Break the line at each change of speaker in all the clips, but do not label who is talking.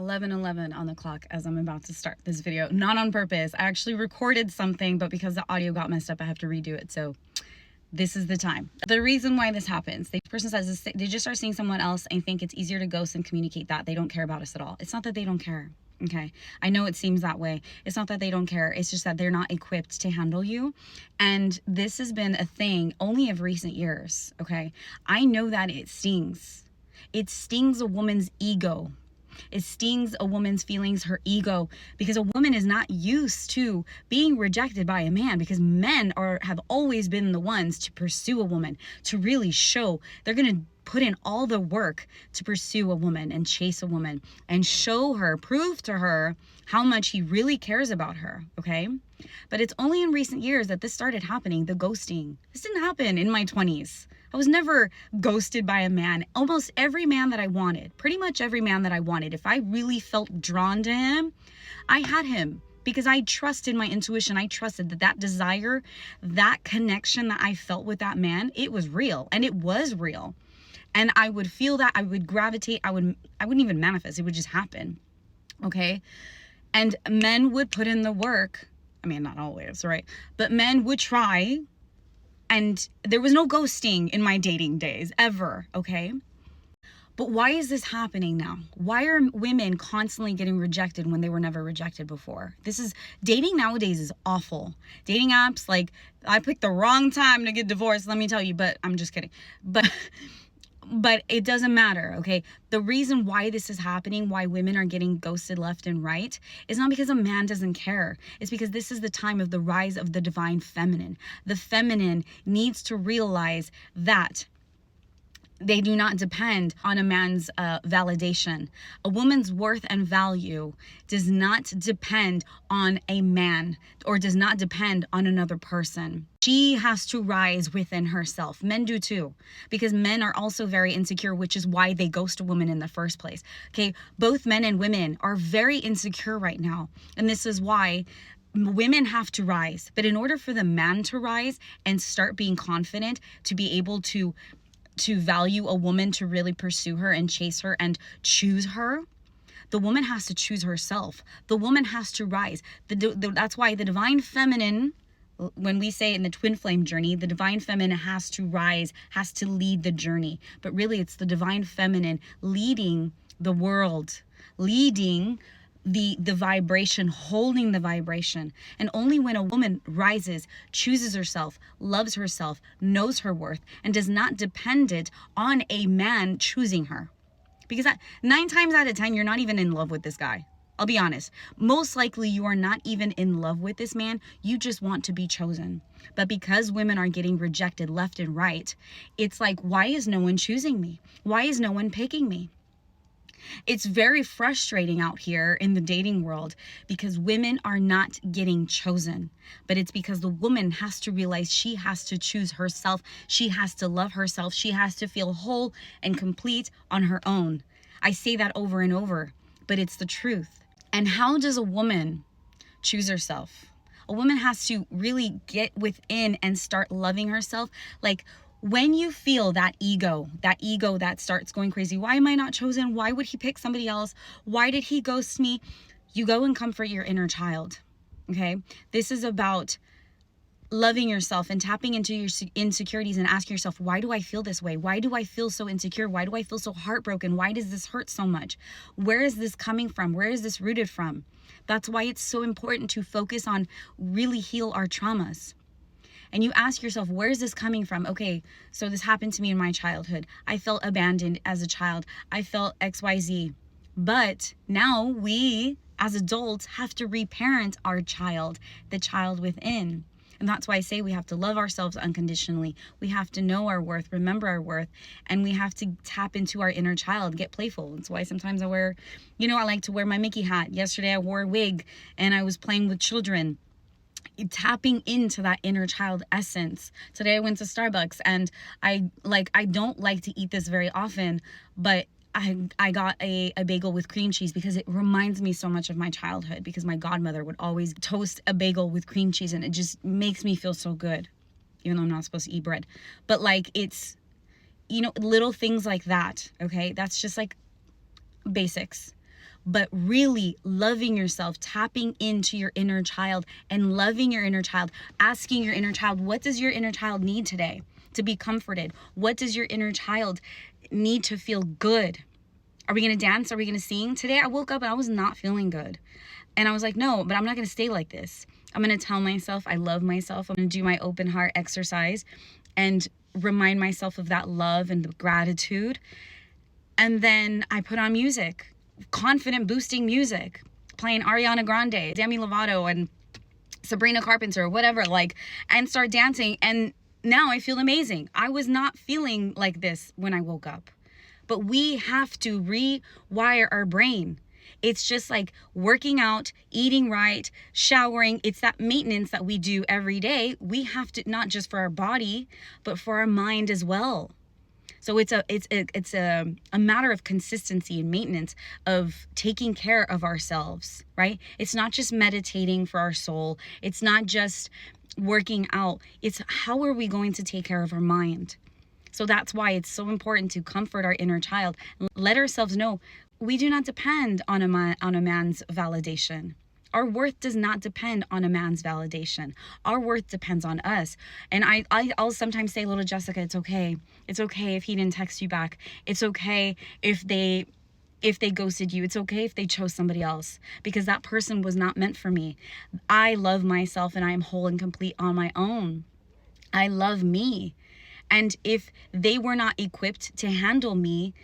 11:11 on the clock as I'm about to start this video. Not on purpose. I actually recorded something, but because the audio got messed up, I have to redo it. So this is the time. The reason why this happens, the person says this, they just start seeing someone else and think it's easier to ghost and communicate that they don't care about us at all. It's not that they don't care. Okay, I know it seems that way. It's not that they don't care. It's just that they're not equipped to handle you. And this has been a thing only of recent years. Okay, I know that it stings. It stings a woman's ego. It stings a woman's feelings, her ego, because a woman is not used to being rejected by a man, because men have always been the ones to pursue a woman, to really show they're going to put in all the work to pursue a woman and chase a woman and show her, prove to her how much he really cares about her, okay? But it's only in recent years that this started happening, the ghosting. This didn't happen in my 20s. I was never ghosted by a man. Almost every man that I wanted, pretty much every man that I wanted, if I really felt drawn to him, I had him. Because I trusted my intuition. I trusted that desire, that connection that I felt with that man, it was real. And it was real. And I would feel that, I would gravitate, I wouldn't even manifest, it would just happen, okay? And men would put in the work, I mean, not always, right? But men would try, and there was no ghosting in my dating days, ever, okay? But why is this happening now? Why are women constantly getting rejected when they were never rejected before? Dating nowadays is awful. Dating apps, like, I picked the wrong time to get divorced, let me tell you, but I'm just kidding. But it doesn't matter, okay? The reason why this is happening, why women are getting ghosted left and right, is not because a man doesn't care. It's because this is the time of the rise of the divine feminine. The feminine needs to realize that they do not depend on a man's validation. A woman's worth and value does not depend on a man or does not depend on another person. She has to rise within herself. Men do too, because men are also very insecure, which is why they ghost a woman in the first place. Okay, both men and women are very insecure right now. And this is why women have to rise. But in order for the man to rise and start being confident, to be able to value a woman, to really pursue her and chase her and choose her, the woman has to choose herself. The woman has to rise. That's why the divine feminine, when we say in the twin flame journey, the divine feminine has to rise, has to lead the journey. But really, it's the divine feminine leading the world, leading the vibration, holding the vibration. And only when a woman rises, chooses herself, loves herself, knows her worth, and does not depend it on a man choosing her. Because 9 times out of 10, you're not even in love with this guy. I'll be honest. Most likely you are not even in love with this man. You just want to be chosen. But because women are getting rejected left and right, it's like, why is no one choosing me? Why is no one picking me? It's very frustrating out here in the dating world because women are not getting chosen. But it's because the woman has to realize she has to choose herself. She has to love herself. She has to feel whole and complete on her own. I say that over and over, but it's the truth. And how does a woman choose herself? A woman has to really get within and start loving herself. Like, when you feel that ego that starts going crazy, why am I not chosen? Why would he pick somebody else? Why did he ghost me? You go and comfort your inner child, okay? This is about loving yourself and tapping into your insecurities and asking yourself, why do I feel this way? Why do I feel so insecure? Why do I feel so heartbroken? Why does this hurt so much? Where is this coming from? Where is this rooted from? That's why it's so important to focus on really heal our traumas. And you ask yourself, where is this coming from? Okay, so this happened to me in my childhood. I felt abandoned as a child. I felt XYZ. But now we, as adults, have to reparent our child, the child within. And that's why I say we have to love ourselves unconditionally. We have to know our worth, remember our worth, and we have to tap into our inner child, get playful. That's why sometimes I like to wear my Mickey hat. Yesterday I wore a wig and I was playing with children. Tapping into that inner child essence. Today I went to Starbucks and I don't like to eat this very often, but I got a bagel with cream cheese because it reminds me so much of my childhood, because my godmother would always toast a bagel with cream cheese and it just makes me feel so good, even though I'm not supposed to eat bread. But like, it's, little things like that, okay? That's just like basics. but really loving yourself, tapping into your inner child and loving your inner child, asking your inner child, what does your inner child need today to be comforted? What does your inner child need to feel good? Are we going to dance? Are we going to sing? Today I woke up and I was not feeling good. And I was like, no, but I'm not going to stay like this. I'm going to tell myself I love myself. I'm going to do my open heart exercise and remind myself of that love and the gratitude. And then I put on music, confident boosting music, playing Ariana Grande, Demi Lovato, and Sabrina Carpenter, whatever, like, and start dancing. And now I feel amazing. I was not feeling like this when I woke up. But we have to rewire our brain. It's just like working out, eating right, showering. It's that maintenance that we do every day. We have to, not just for our body, but for our mind as well. So it's a matter of consistency and maintenance of taking care of ourselves, right? It's not just meditating for our soul. It's not just working out. It's how are we going to take care of our mind? So that's why it's so important to comfort our inner child. Let ourselves know we do not depend on a man's validation. Our worth does not depend on a man's validation. Our worth depends on us. And I'll sometimes say, little Jessica, it's okay. It's okay if he didn't text you back. It's okay if they ghosted you. It's okay if they chose somebody else, because that person was not meant for me. I love myself and I am whole and complete on my own. I love me. And if they were not equipped to handle me,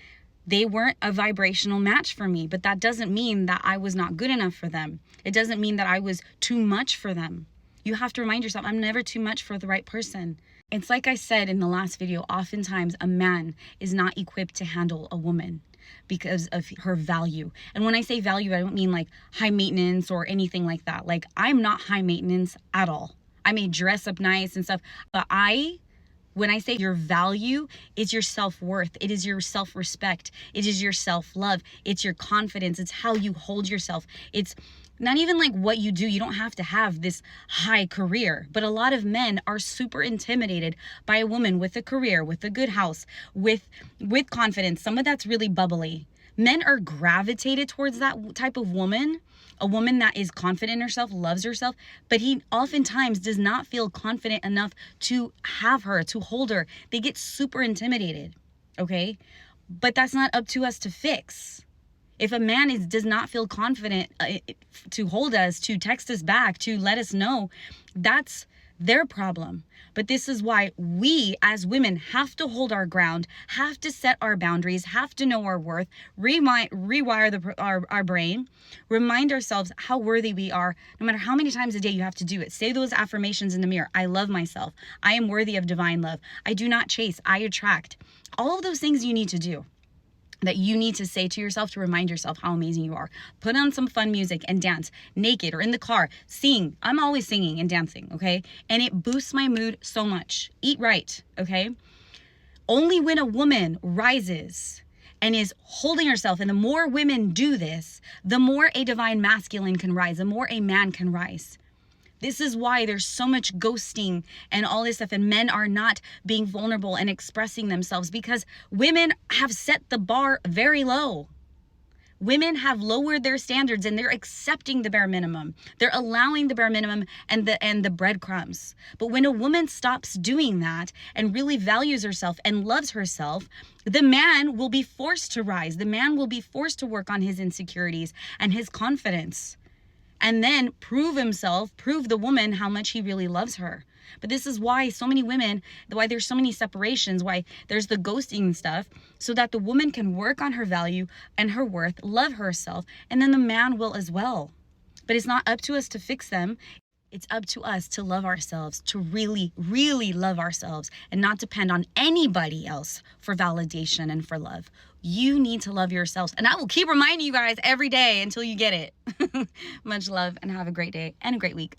they weren't a vibrational match for me. But that doesn't mean that I was not good enough for them. It doesn't mean that I was too much for them. You have to remind yourself, I'm never too much for the right person. It's like I said in the last video, oftentimes a man is not equipped to handle a woman because of her value. And when I say value, I don't mean like high maintenance or anything like that. Like, I'm not high maintenance at all. I may dress up nice and stuff, but when I say your value, it's your self-worth. It is your self-respect. It is your self-love. It's your confidence. It's how you hold yourself. It's not even like what you do. You don't have to have this high career. But a lot of men are super intimidated by a woman with a career, with a good house, with confidence. Some of that's really bubbly. Men are gravitated towards that type of woman. A woman that is confident in herself, loves herself, but he oftentimes does not feel confident enough to have her, to hold her. They get super intimidated, okay? But that's not up to us to fix. If a man does not feel confident to hold us, to text us back, to let us know, that's their problem. But this is why we as women have to hold our ground, have to set our boundaries, have to know our worth, rewire our brain, remind ourselves how worthy we are, no matter how many times a day you have to do it. Say those affirmations in the mirror. I love myself. I am worthy of divine love. I do not chase. I attract. All of those things you need to do, that you need to say to yourself to remind yourself how amazing you are. Put on some fun music and dance, naked or in the car. Sing. I'm always singing and dancing, okay? And it boosts my mood so much. Eat right, okay? Only when a woman rises and is holding herself, and the more women do this, the more a divine masculine can rise, the more a man can rise. This is why there's so much ghosting and all this stuff, and men are not being vulnerable and expressing themselves because women have set the bar very low. Women have lowered their standards and they're accepting the bare minimum. They're allowing the bare minimum and the breadcrumbs. But when a woman stops doing that and really values herself and loves herself, the man will be forced to rise. The man will be forced to work on his insecurities and his confidence, and then prove the woman how much he really loves her. But this is why so many women, why there's so many separations, why there's the ghosting and stuff, so that the woman can work on her value and her worth, love herself, and then the man will as well. But it's not up to us to fix them. It's up to us to love ourselves, to really, really love ourselves and not depend on anybody else for validation and for love. You need to love yourselves. And I will keep reminding you guys every day until you get it. Much love and have a great day and a great week.